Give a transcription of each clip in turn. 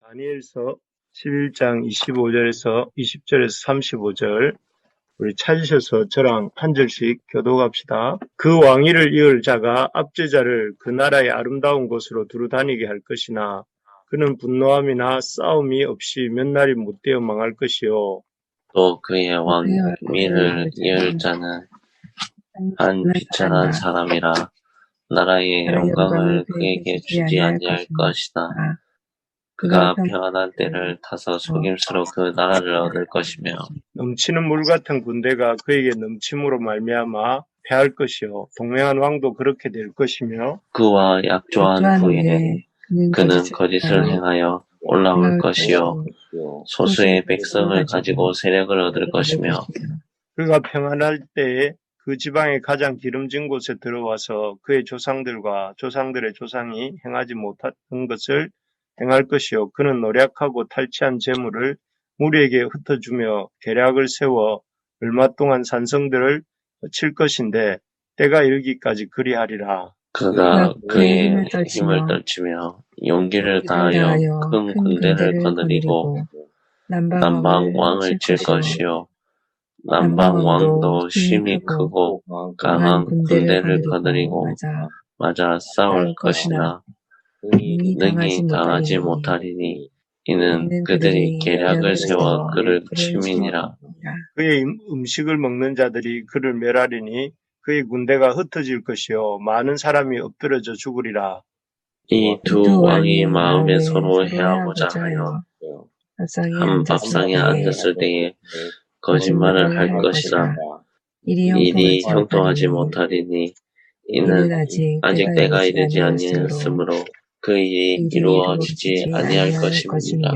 다니엘서 11장 25절에서 20절에서 35절 우리 찾으셔서 저랑 한 절씩 교독합시다. 그 왕위를 이을 자가 압제자를 그 나라의 아름다운 곳으로 두루 다니게 할 것이나 그는 분노함이나 싸움이 없이 몇 날이 못되어 망할 것이요. 또 그의 왕위를 이을 자는 한 비천한 사람이라 나라의 영광을 그에게 주지 아니할 것이다. 그가 평안한 때를 타서 속임수로 그 나라를 얻을 것이며 넘치는 물 같은 군대가 그에게 넘침으로 말미암아 패할 것이요. 동맹한 왕도 그렇게 될 것이며 그와 약조한 후에 그는 거짓을 행하여 올라올 것이요 소수의 백성을 가지고 세력을 얻을 것이며 그가 평안할 때에 그 지방의 가장 기름진 곳에 들어와서 그의 조상들과 조상들의 조상이 행하지 못한 것을 행할 것이요. 그는 노략하고 탈취한 재물을 무리에게 흩어주며 계략을 세워 얼마 동안 산성들을 칠 것인데 때가 이르기까지 그리하리라. 그가 그의 힘을 떨치며 용기를 다하여 큰 군대를 거느리고 남방 왕을 칠 것이요 남방 왕도 힘이 크고 강한 군대를 거느리고 맞아 싸울 것이나 능히 당하지 못하리니 이는 그들이 계략을 세워 그를 침이니라. 그의 음식을 먹는 자들이 그를 멸하리니 그의 군대가 흩어질 것이요 많은 사람이 엎드러져 죽으리라. 이 두 왕이 마음에 서로 해하고자 하여 한 밥상에 앉았을 때에 거짓말을 할 것이라 일이 형통하지 못하리니 이는 아직 때가 이르지 아니하였으므로 그 일이 이루어지지 아니할 것입니다.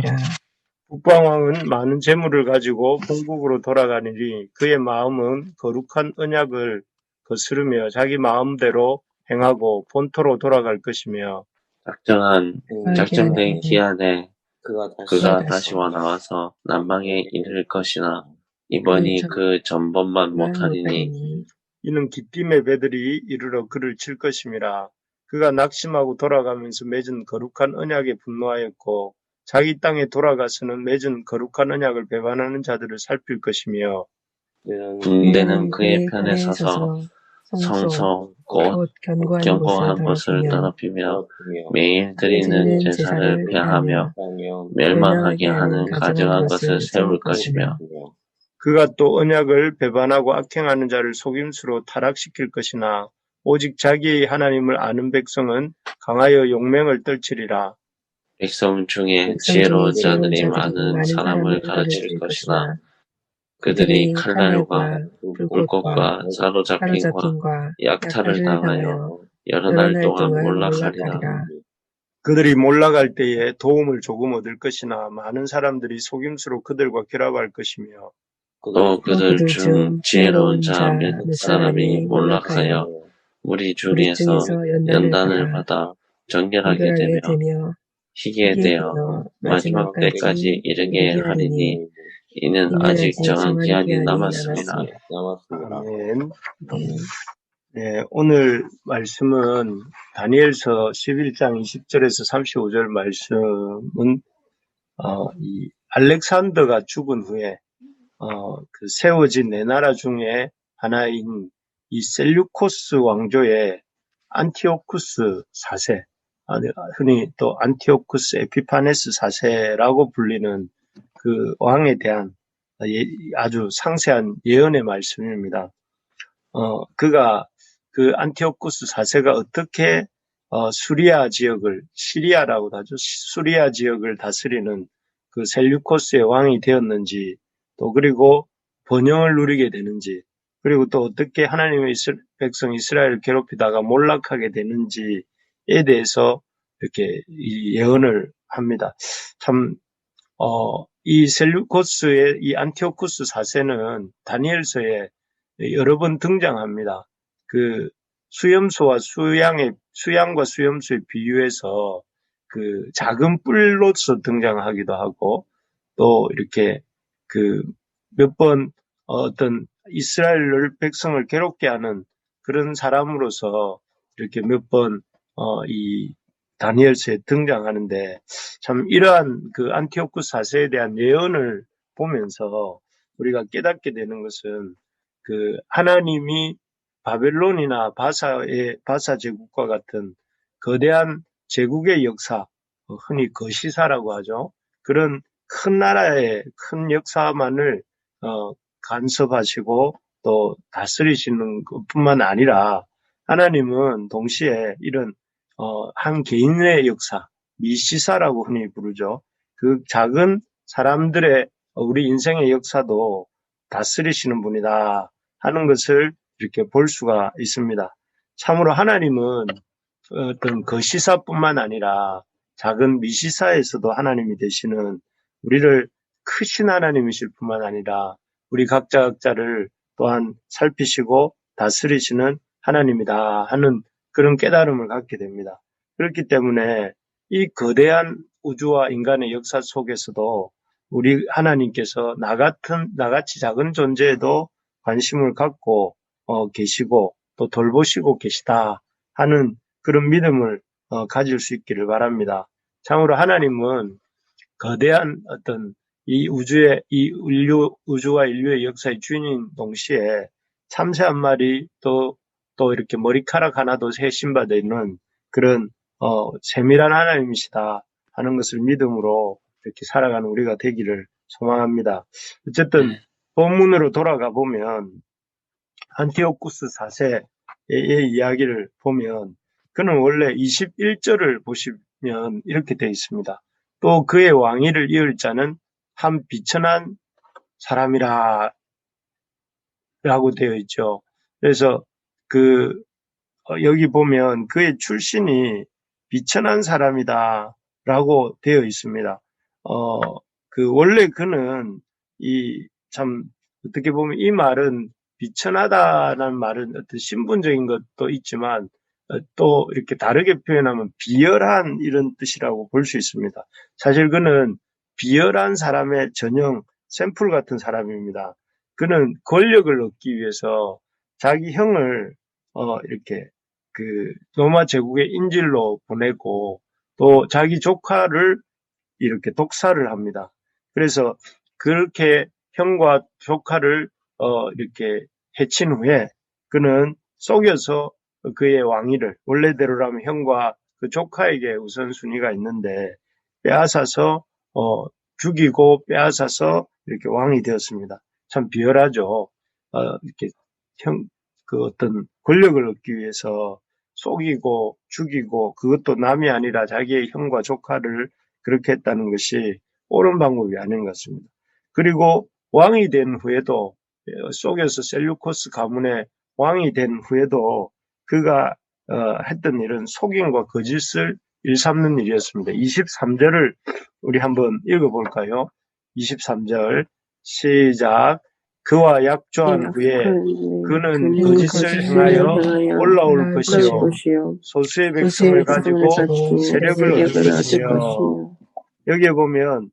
북방왕은 많은 재물을 가지고 본국으로 돌아가니니 그의 마음은 거룩한 언약을 거스르며 자기 마음대로 행하고 본토로 돌아갈 것이며 작정된 기한에 그가 다시 와 나와서 남방에 이를 것이나 이번이 그 전번만 못하리니 이는 기띔의 배들이 이르러 그를 칠 것임이라. 그가 낙심하고 돌아가면서 맺은 거룩한 언약에 분노하였고 자기 땅에 돌아가서는 맺은 거룩한 언약을 배반하는 자들을 살필 것이며 군대는 그의 편에 서서 성성 곧 견고한 것을 더럽히며 매일 드리는 제사를 폐하며 멸망하게 하는 가증한 것을 세울 것이며 그가 또 언약을 배반하고 악행하는 자를 속임수로 타락시킬 것이나 오직 자기의 하나님을 아는 백성은 강하여 용맹을 떨치리라. 백성 중에 지혜로운 자들이 많은 사람을 가르칠 것이나 그들이 칼날과 불꽃과 사로잡힘과 약탈을 당하여 여러 날 동안 몰락하리라. 그들이 몰락할 때에 도움을 조금 얻을 것이나 많은 사람들이 속임수로 그들과 결합할 것이며 또 그들 중 지혜로운 자 몇 사람이 몰락하여 무리 중에서 연단을 받아 정결하게 되며 희게 되어 마지막 때까지 이르게 하리니 이는 아직 정한 기한이 남았습니다. 아멘. 네, 오늘 말씀은 다니엘서 11장 20절에서 35절 말씀은 이 알렉산더가 죽은 후에 그 세워진 네 나라 중에 하나인 이 셀류코스 왕조의 안티오쿠스 4세, 흔히 또 안티오쿠스 에피파네스 4세라고 불리는 그 왕에 대한 아주 상세한 예언의 말씀입니다. 그가 그 안티오쿠스 4세가 어떻게 수리아 지역을, 시리아라고도 하죠. 수리아 지역을 다스리는 그 셀류코스의 왕이 되었는지, 또 그리고 번영을 누리게 되는지, 그리고 또 어떻게 하나님의 백성 이스라엘을 괴롭히다가 몰락하게 되는지에 대해서 이렇게 예언을 합니다. 참 이 셀류코스의 이 안티오쿠스 4세는 다니엘서에 여러 번 등장합니다. 그 수염소와 수양과 수염소의 비유해서 그 작은 뿔로서 등장하기도 하고 또 이렇게 그 몇 번 어떤 이스라엘 백성을 괴롭게 하는 그런 사람으로서 이렇게 몇 번 다니엘서에 등장하는데 참 이러한 그 안티오쿠스 4세에 대한 예언을 보면서 우리가 깨닫게 되는 것은 그 하나님이 바벨론이나 바사 제국과 같은 거대한 제국의 역사, 흔히 거시사라고 하죠. 그런 큰 나라의 큰 역사만을 간섭하시고 또 다스리시는 것뿐만 아니라 하나님은 동시에 이런 한 개인의 역사, 미시사라고 흔히 부르죠. 그 작은 사람들의 우리 인생의 역사도 다스리시는 분이다 하는 것을 이렇게 볼 수가 있습니다. 참으로 하나님은 어떤 거시사뿐만 아니라 작은 미시사에서도 하나님이 되시는 우리를 크신 하나님이실 뿐만 아니라 우리 각자를 또한 살피시고 다스리시는 하나님이다 하는 그런 깨달음을 갖게 됩니다. 그렇기 때문에 이 거대한 우주와 인간의 역사 속에서도 우리 하나님께서 나같이 작은 존재에도 관심을 갖고 계시고 또 돌보시고 계시다 하는 그런 믿음을 가질 수 있기를 바랍니다. 참으로 하나님은 거대한 어떤 이 우주와 인류의 역사의 주인인 동시에 참새 한 마리 또 이렇게 머리카락 하나도 세심받아 있는 그런 세밀한 하나님이시다 하는 것을 믿음으로 이렇게 살아가는 우리가 되기를 소망합니다. 어쨌든 본문으로 돌아가 보면 안티오쿠스 4세의 이야기를 보면 그는 원래 21절을 보시면 이렇게 되어 있습니다. 또 그의 왕위를 이을 자는 한 비천한 사람이라 라고 되어 있죠. 그래서 여기 보면 그의 출신이 비천한 사람이다 라고 되어 있습니다. 원래 그는 어떻게 보면 이 말은 비천하다라는 말은 어떤 신분적인 것도 있지만 또 이렇게 다르게 표현하면 비열한 이런 뜻이라고 볼 수 있습니다. 사실 그는 비열한 사람의 전형 샘플 같은 사람입니다. 그는 권력을 얻기 위해서 자기 형을 이렇게 로마 제국의 인질로 보내고 또 자기 조카를 이렇게 독살을 합니다. 그래서 그렇게 형과 조카를 이렇게 해친 후에 그는 속여서 그의 왕위를 원래대로라면 형과 그 조카에게 우선순위가 있는데 빼앗아서 죽이고 빼앗아서 이렇게 왕이 되었습니다. 참 비열하죠. 이렇게 어떤 권력을 얻기 위해서 속이고 죽이고 그것도 남이 아니라 자기의 형과 조카를 그렇게 했다는 것이 옳은 방법이 아닌 것 같습니다. 그리고 왕이 된 후에도 속여서 셀루코스 가문의 왕이 된 후에도 그가 했던 일은 속임과 거짓을 일삼는 일이었습니다. 23절을 우리 한번 읽어볼까요? 23절 시작. 그와 약조한 후에 그는 거짓을 행하여 올라올 것이요 소수의 백성을 가지고 세력을 얻을 것이요. 여기에 보면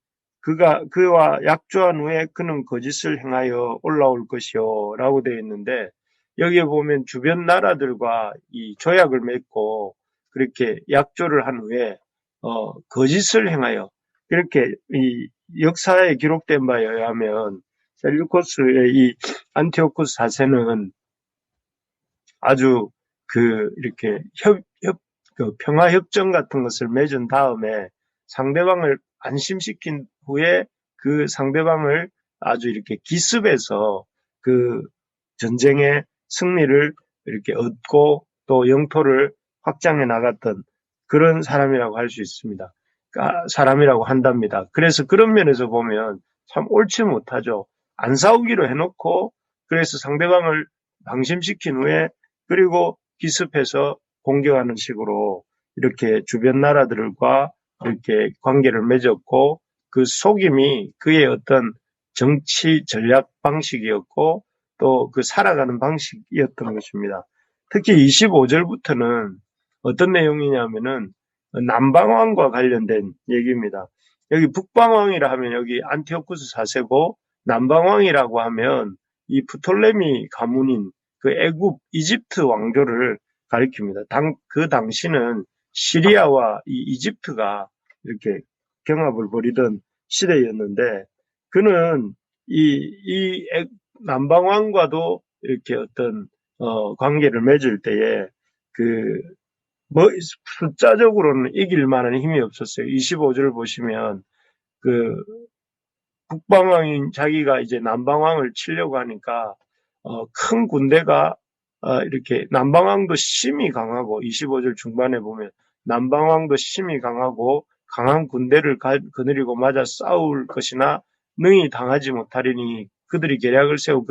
그와 약조한 후에 그는 거짓을 행하여 올라올 것이요 라고 되어 있는데 여기에 보면 주변 나라들과 이 조약을 맺고 그렇게 약조를 한 후에 거짓을 행하여 그렇게 이 역사에 기록된 바에 의하면 셀루코스의 이 안티오쿠스 4세는 아주 이렇게 평화협정 같은 것을 맺은 다음에 상대방을 안심시킨 후에 그 상대방을 아주 이렇게 기습해서 그 전쟁의 승리를 이렇게 얻고 또 영토를 확장해 나갔던 그런 사람이라고 할 수 있습니다. 사람이라고 한답니다. 그래서 그런 면에서 보면 참 옳지 못하죠. 안 싸우기로 해놓고 그래서 상대방을 방심시킨 후에 그리고 기습해서 공격하는 식으로 이렇게 주변 나라들과 이렇게 관계를 맺었고 그 속임이 그의 어떤 정치 전략 방식이었고 또 그 살아가는 방식이었던 것입니다. 특히 25절부터는 어떤 내용이냐면은 남방왕과 관련된 얘기입니다. 여기 북방왕이라 하면 여기 안티오쿠스 4세고 남방왕이라고 하면 이 프톨레미 가문인 그 애굽 이집트 왕조를 가리킵니다. 그 당시는 시리아와 이 이집트가 이렇게 경합을 벌이던 시대였는데 그는 남방왕과도 이렇게 어떤 관계를 맺을 때에 뭐 숫자적으로는 이길 만한 힘이 없었어요. 25절 보시면 그 북방왕인 자기가 이제 남방왕을 치려고 하니까 큰 군대가 이렇게 남방왕도 심히 강하고 25절 중반에 보면 남방왕도 심히 강하고 강한 군대를 거느리고 맞아 싸울 것이나 능히 당하지 못하리니 그들이 계략을 세우고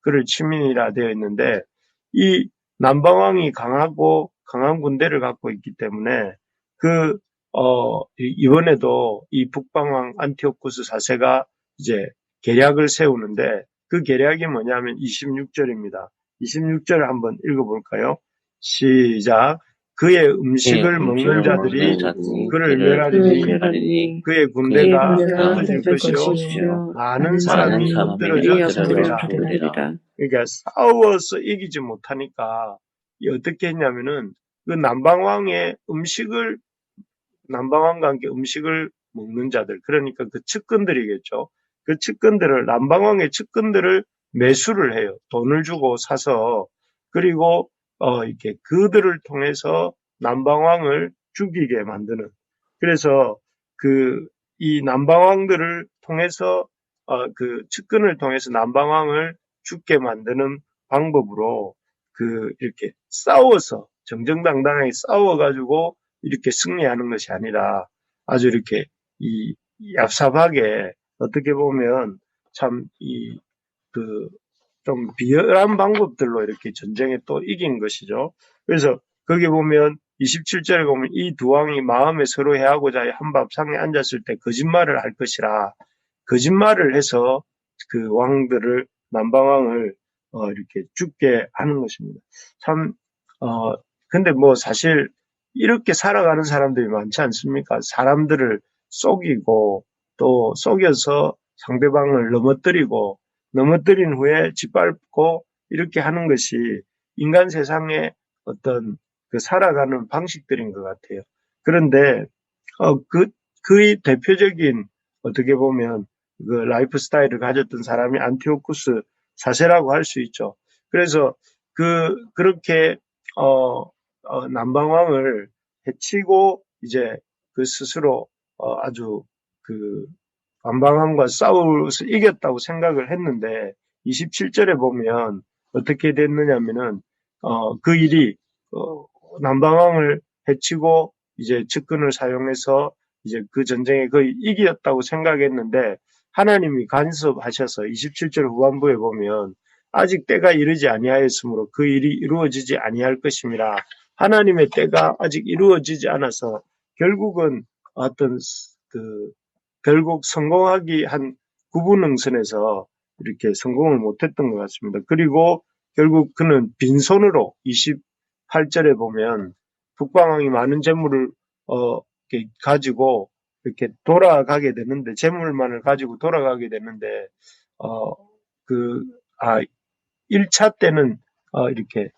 그를 치민이라 되어 있는데 이 남방왕이 강하고 강한 군대를 갖고 있기 때문에 이번에도 이 북방왕 안티오쿠스 4세가 이제 계략을 세우는데 그 계략이 뭐냐면 26절입니다. 26절을 한번 읽어볼까요? 시작. 그의 음식을 먹는 자들이 그를 멸하리니 그의 군대가 흩어질 것이요 많은 사람이 엎드러져 죽으리라. 그러니까 싸워서 이기지 못하니까 어떻게 했냐면은 그 남방왕과 함께 음식을 먹는 자들, 그러니까 그 측근들이겠죠. 그 측근들을, 남방왕의 측근들을 매수를 해요. 돈을 주고 사서, 그리고, 이렇게 그들을 통해서 남방왕을 죽이게 만드는. 그래서 이 남방왕들을 통해서, 그 측근을 통해서 남방왕을 죽게 만드는 방법으로 이렇게 싸워서, 정정당당하게 싸워가지고 이렇게 승리하는 것이 아니라 아주 이렇게 얍삽하게 어떻게 보면 참 좀 비열한 방법들로 이렇게 전쟁에 또 이긴 것이죠. 그래서 거기 보면 27절에 보면 이 두 왕이 마음에 서로 해하고자 한 밥상에 앉았을 때 거짓말을 할 것이라 거짓말을 해서 그 왕들을 남방왕을 이렇게 죽게 하는 것입니다. 참 근데 뭐 사실 이렇게 살아가는 사람들이 많지 않습니까? 사람들을 속이고 또 속여서 상대방을 넘어뜨린 후에 짓밟고 이렇게 하는 것이 인간 세상의 어떤 살아가는 방식들인 것 같아요. 그런데 그의 대표적인 어떻게 보면 그 라이프 스타일을 가졌던 사람이 안티오쿠스 4세라고 할 수 있죠. 그래서 그렇게 남방왕을 해치고 이제 그 스스로 아주 남방왕과 싸워서 이겼다고 생각을 했는데 27절에 보면 어떻게 됐느냐면은 그 일이 남방왕을 해치고 이제 측근을 사용해서 이제 그 전쟁에 거의 이겼다고 생각했는데 하나님이 간섭하셔서 27절 후반부에 보면 아직 때가 이르지 아니하였으므로 그 일이 이루어지지 아니할 것임이라. 하나님의 때가 아직 이루어지지 않아서 결국은 결국 성공하기 한 9분응선에서 이렇게 성공을 못했던 것 같습니다. 그리고 결국 그는 빈손으로 28절에 보면 북방왕이 많은 재물을 가지고 이렇게 돌아가게 되는데 재물만을 가지고 돌아가게 되는데 1차 때는 이렇게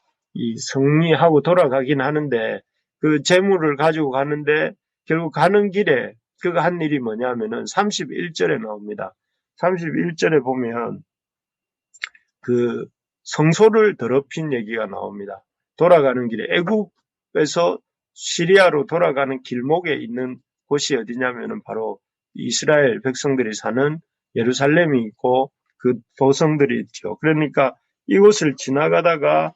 승리하고 돌아가긴 하는데 그 재물을 가지고 가는데 결국 가는 길에 그가 한 일이 뭐냐면은 31절에 나옵니다. 31절에 보면 성소를 더럽힌 얘기가 나옵니다. 돌아가는 길에 애국에서 시리아로 돌아가는 길목에 있는 곳이 어디냐면은 바로 이스라엘 백성들이 사는 예루살렘이 있고 그 도성들이 있죠. 그러니까 이곳을 지나가다가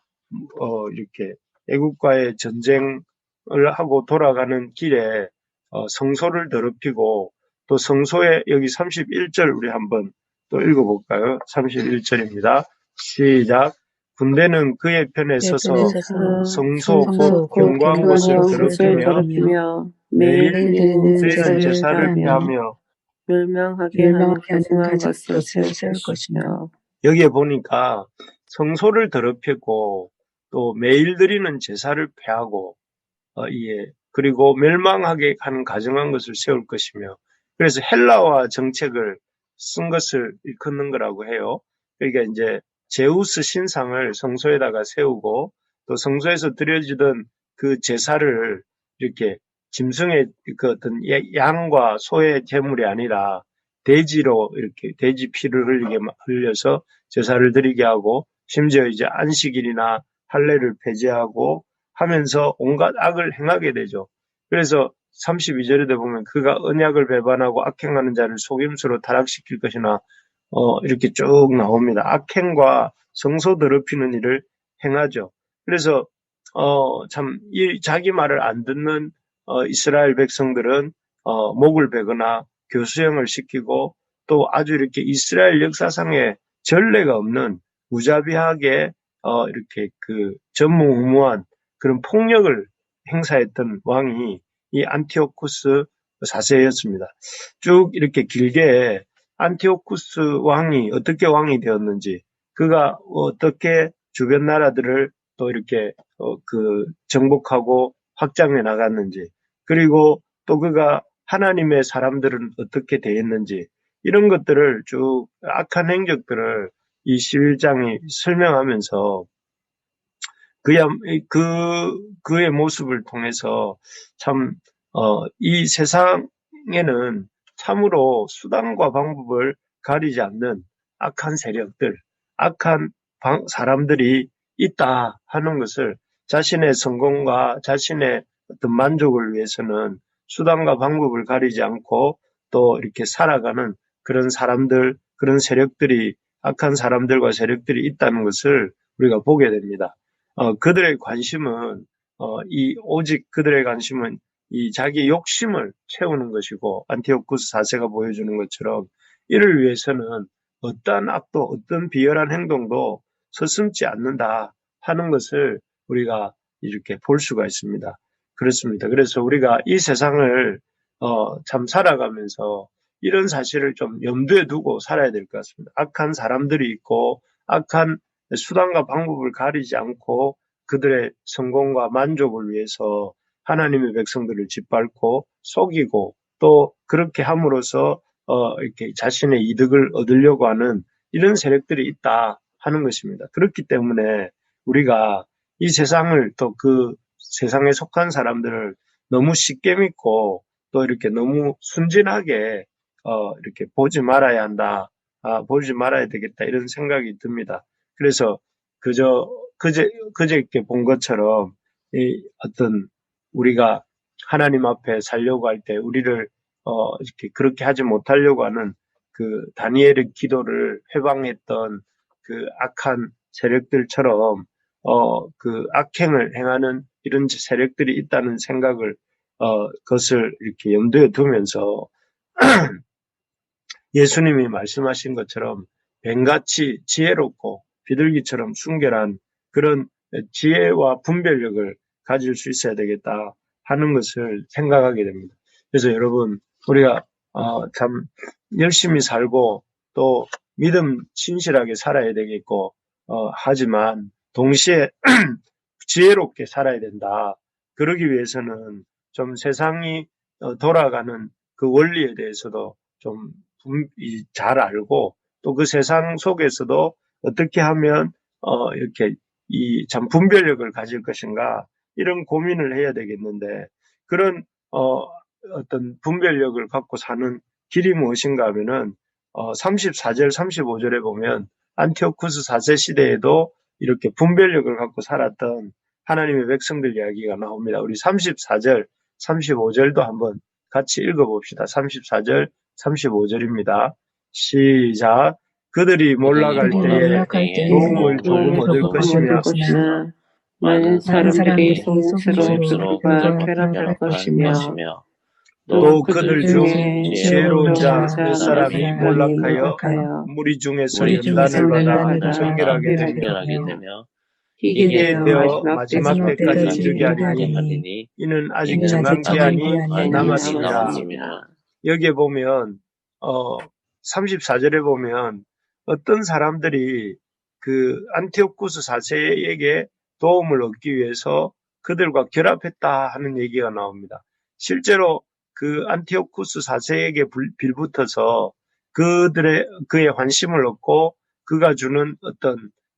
이렇게 애국과의 전쟁을 하고 돌아가는 길에 성소를 더럽히고 또 성소에 여기 31절 우리 한번 또 읽어볼까요? 31절입니다. 시작. 군대는 그의 편에 서서 성소 곧 경광 곳을 더럽히며 매일 드리는 제사를 폐하며 멸망하게 하는 가증한 것을 세울 것이며. 여기에 보니까 성소를 더럽히고 또 매일 드리는 제사를 폐하고 그리고 멸망하게 하는 가증한 것을 세울 것이며, 그래서 헬라화 정책을 쓴 것을 일컫는 거라고 해요. 그러니까 이제 제우스 신상을 성소에다가 세우고 또 성소에서 드려지던 그 제사를 이렇게 짐승의 그 어떤 양과 소의 제물이 아니라 돼지로 이렇게 돼지 피를 흘려서 제사를 드리게 하고 심지어 이제 안식일이나 할례를 폐지하고 하면서 온갖 악을 행하게 되죠. 그래서 32절에 보면 그가 언약을 배반하고 악행하는 자를 속임수로 타락시킬 것이나 이렇게 쭉 나옵니다. 악행과 성소 더럽히는 일을 행하죠. 그래서 참 자기 말을 안 듣는 이스라엘 백성들은 목을 베거나 교수형을 시키고 또 아주 이렇게 이스라엘 역사상에 전례가 없는 무자비하게 이렇게 그 전무후무한 그런 폭력을 행사했던 왕이 이 안티오쿠스 4세였습니다. 쭉 이렇게 길게 안티오쿠스 왕이 어떻게 왕이 되었는지, 그가 어떻게 주변 나라들을 또 이렇게 정복하고 확장해 나갔는지, 그리고 또 그가 하나님의 사람들은 어떻게 대했는지, 이런 것들을 쭉 악한 행적들을 이 11장이 설명하면서 그의 모습을 통해서 참 이 세상에는 참으로 수단과 방법을 가리지 않는 악한 세력들, 악한 사람들이 있다 하는 것을, 자신의 성공과 자신의 어떤 만족을 위해서는 수단과 방법을 가리지 않고 또 이렇게 살아가는 그런 사람들, 그런 세력들이, 악한 사람들과 세력들이 있다는 것을 우리가 보게 됩니다. 그들의 관심은 오직 그들의 관심은 이 자기 욕심을 채우는 것이고, 안티오쿠스 4세가 보여주는 것처럼 이를 위해서는 어떠한 악도, 어떤 비열한 행동도 서슴지 않는다 하는 것을 우리가 이렇게 볼 수가 있습니다. 그렇습니다. 그래서 우리가 이 세상을 참 살아가면서 이런 사실을 좀 염두에 두고 살아야 될 것 같습니다. 악한 사람들이 있고 악한 수단과 방법을 가리지 않고 그들의 성공과 만족을 위해서 하나님의 백성들을 짓밟고 속이고 또 그렇게 함으로써 이렇게 자신의 이득을 얻으려고 하는 이런 세력들이 있다 하는 것입니다. 그렇기 때문에 우리가 이 세상을, 또 그 세상에 속한 사람들을 너무 쉽게 믿고 또 이렇게 너무 순진하게 이렇게 보지 말아야 한다, 보지 말아야 되겠다, 이런 생각이 듭니다. 그래서 그저께 본 것처럼 어떤 우리가 하나님 앞에 살려고 할 때 우리를 이렇게 그렇게 하지 못하려고 하는 그 다니엘의 기도를 회방했던 그 악한 세력들처럼 그 악행을 행하는 이런 세력들이 있다는 생각을 그것을 이렇게 염두에 두면서 예수님이 말씀하신 것처럼 뱀같이 지혜롭고 비둘기처럼 순결한 그런 지혜와 분별력을 가질 수 있어야 되겠다 하는 것을 생각하게 됩니다. 그래서 여러분, 우리가 참 열심히 살고 또 믿음 신실하게 살아야 되겠고, 하지만 동시에 지혜롭게 살아야 된다. 그러기 위해서는 좀 세상이 돌아가는 그 원리에 대해서도 좀 잘 알고, 또 그 세상 속에서도 어떻게 하면 이렇게 참 분별력을 가질 것인가, 이런 고민을 해야 되겠는데, 그런 어떤 분별력을 갖고 사는 길이 무엇인가 하면은 34절, 35절에 보면 안티오쿠스 4세 시대에도 이렇게 분별력을 갖고 살았던 하나님의 백성들 이야기가 나옵니다. 우리 34절, 35절도 한번 같이 읽어봅시다. 34절, 35절입니다. 시작. 그들이 몰락할 때에 도움을 조금 얻을 것이며 많은 사람들이 속임수로 속임수로 그가 쾌락할 쾌락할 것이며 것이며 또 그들 중에 지혜로운 자 몇 사람이 사람이 몰락하여 무리 중에서 무리 연단을 중에서 받아 연단을 정결하게 받아 되며 정결하게 되며 이게 되어 마지막 마지막 때까지 이르게 하리니 하리니 이는 아직 이는 정한 아직 기한이 정한 남았습니다. 여기에 보면 34절에 보면 어떤 사람들이 그 안티오쿠스 4세에게 도움을 얻기 위해서 그들과 결합했다 하는 얘기가 나옵니다. 실제로 그 안티오쿠스 4세에게 빌붙어서 그의 환심을 얻고 그가 주는 어떤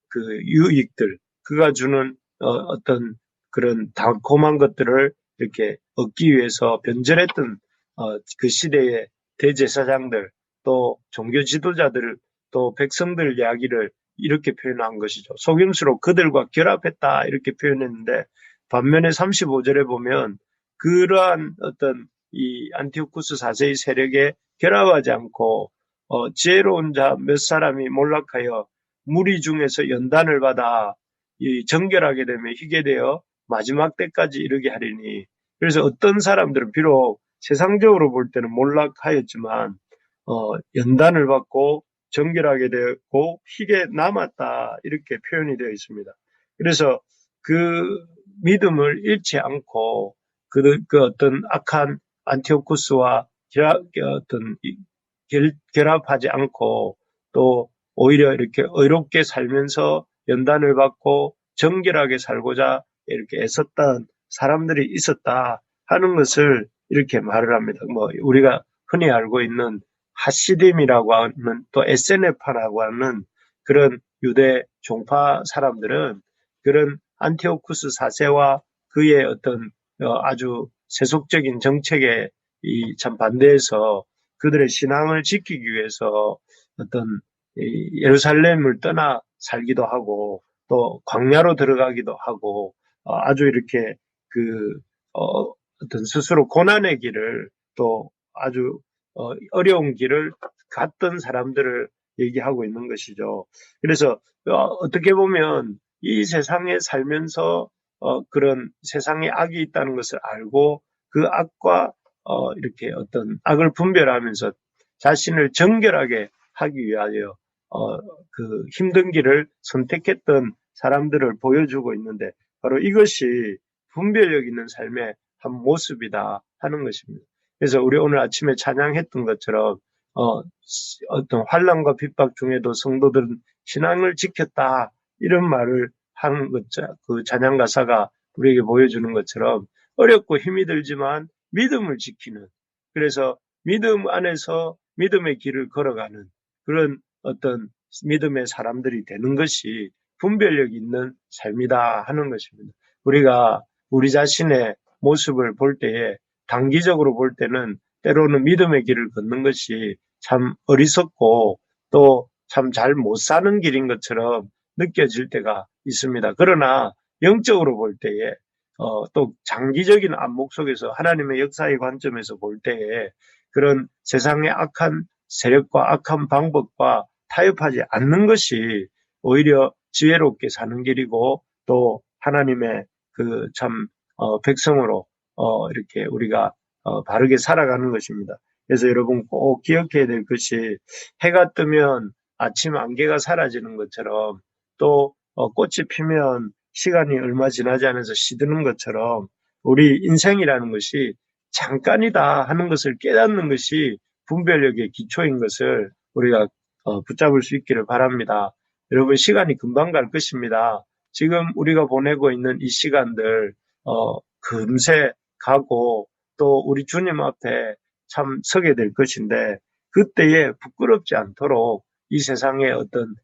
그 유익들, 그가 주는 어떤 그런 달콤한 것들을 이렇게 얻기 위해서 변절했던 그 시대의 대제사장들 또 종교 지도자들 또 백성들 이야기를 이렇게 표현한 것이죠. 속임수로 그들과 결합했다 이렇게 표현했는데 반면에 35절에 보면 그러한 어떤 이 안티오쿠스 4세의 세력에 결합하지 않고 지혜로운 자 몇 사람이 몰락하여 무리 중에서 연단을 받아 이 정결하게 되며 희게 되어 마지막 때까지 이르게 하리니. 그래서 어떤 사람들은 비록 세상적으로 볼 때는 몰락하였지만 연단을 받고 정결하게 되고 희게 남았다 이렇게 표현이 되어 있습니다. 그래서 그 믿음을 잃지 않고 그 어떤 악한 안티오쿠스와 결합하지 않고 또 오히려 이렇게 의롭게 살면서 연단을 받고 정결하게 살고자 이렇게 애썼던 사람들이 있었다 하는 것을 이렇게 말을 합니다. 뭐 우리가 흔히 알고 있는 하시딤이라고 하는 또 에세네파라고 하는 그런 유대 종파 사람들은 그런 안티오쿠스 4세와 그의 어떤 아주 세속적인 정책에 참 반대해서 그들의 신앙을 지키기 위해서 어떤 예루살렘을 떠나 살기도 하고 또 광야로 들어가기도 하고 아주 이렇게 어떤 스스로 고난의 길을 또 아주 어려운 길을 갔던 사람들을 얘기하고 있는 것이죠. 그래서 어떻게 보면 이 세상에 살면서 그런 세상에 악이 있다는 것을 알고 그 악과 이렇게 어떤 악을 분별하면서 자신을 정결하게 하기 위하여 그 힘든 길을 선택했던 사람들을 보여주고 있는데 바로 이것이 분별력 있는 삶의 한 모습이다 하는 것입니다. 그래서 우리 오늘 아침에 찬양했던 것처럼 어떤 환난과 핍박 중에도 성도들은 신앙을 지켰다 이런 말을 하는 것, 그 찬양 가사가 우리에게 보여주는 것처럼 어렵고 힘이 들지만 믿음을 지키는 그래서 믿음 안에서 믿음의 길을 걸어가는 그런 어떤 믿음의 사람들이 되는 것이 분별력 있는 삶이다 하는 것입니다. 우리가 우리 자신의 모습을 볼 때에 단기적으로 볼 때는 때로는 믿음의 길을 걷는 것이 참 어리석고 또 참 잘 못 사는 길인 것처럼 느껴질 때가 있습니다. 그러나 영적으로 볼 때에 또 장기적인 안목 속에서 하나님의 역사의 관점에서 볼 때에 그런 세상의 악한 세력과 악한 방법과 타협하지 않는 것이 오히려 지혜롭게 사는 길이고 또 하나님의 그 참 백성으로 이렇게 우리가 바르게 살아가는 것입니다. 그래서 여러분 꼭 기억해야 될 것이 해가 뜨면 아침 안개가 사라지는 것처럼 또 꽃이 피면 시간이 얼마 지나지 않아서 시드는 것처럼 우리 인생이라는 것이 잠깐이다 하는 것을 깨닫는 것이 분별력의 기초인 것을 우리가 붙잡을 수 있기를 바랍니다. 여러분 시간이 금방 갈 것입니다. 지금 우리가 보내고 있는 이 시간들 금세 가고 또 우리 주님 앞에 참 서게 될 것인데 그때에 부끄럽지 않도록 이 세상의 어떤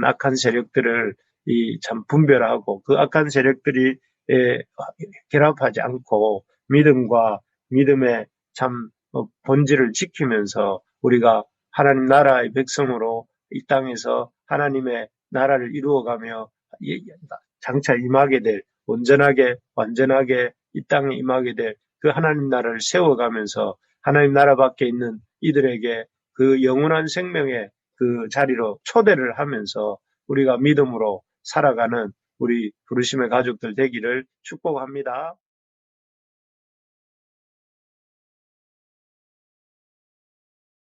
악한 세력들을 참 분별하고 그 악한 세력들이 결합하지 않고 믿음과 믿음의 참 본질을 지키면서 우리가 하나님 나라의 백성으로 이 땅에서 하나님의 나라를 이루어가며 장차 임하게 될 온전하게 완전하게 이 땅에 임하게 될 그 하나님 나라를 세워가면서 하나님 나라 밖에 있는 이들에게 그 영원한 생명의 그 자리로 초대를 하면서 우리가 믿음으로 살아가는 우리 부르심의 가족들 되기를 축복합니다.